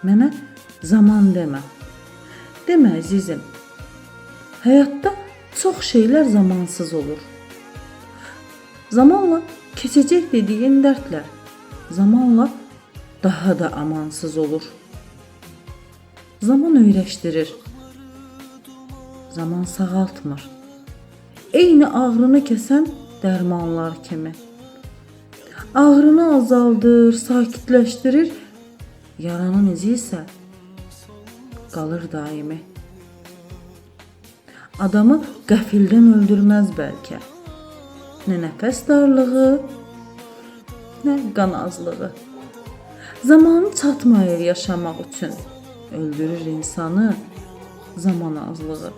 Mənə zaman demə. Demə əzizim, həyatda çox şeylər zamansız olur. Zamanla keçəcək dediyin dərdlər zamanla daha da amansız olur. Zaman öyrəşdirir. Zaman sağaltmır. Eyni ağrını kəsən dərmanlar kimi. Ağrını azaldır, sakitləşdirir. Yaranın izi isə qalır daimi. Adamı qəfildən öldürməz bəlkə. Nə nəfəs darlığı, nə qan azlığı. Zamanı çatmayır yaşamaq üçün. Öldürür insanı zaman azlığı.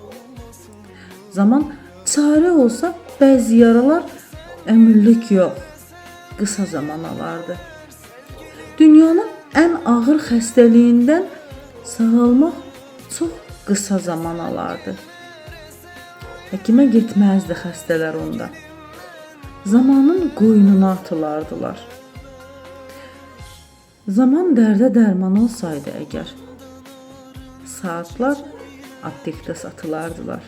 Zaman çarə olsa bəzi yaralar ömürlük yox, qısa zaman alardı. Dünyanın ən ağır xəstəliyindən sağalmaq çox qısa zaman alardı. Həkimə getməzdi xəstələr onda. Zamanın qoynuna atılardılar. Zaman dərdə dərman olsaydı əgər, saatlar aptekdə satılardılar.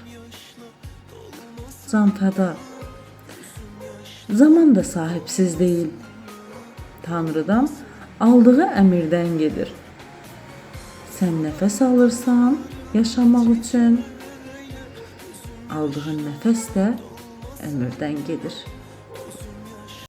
Can fəda. Zaman da sahibsiz deyil. Tanrıdan aldığı əmirdən gedir. Sən nəfəs alırsan yaşamaq üçün, aldığın nəfəs də ömürdən gedir.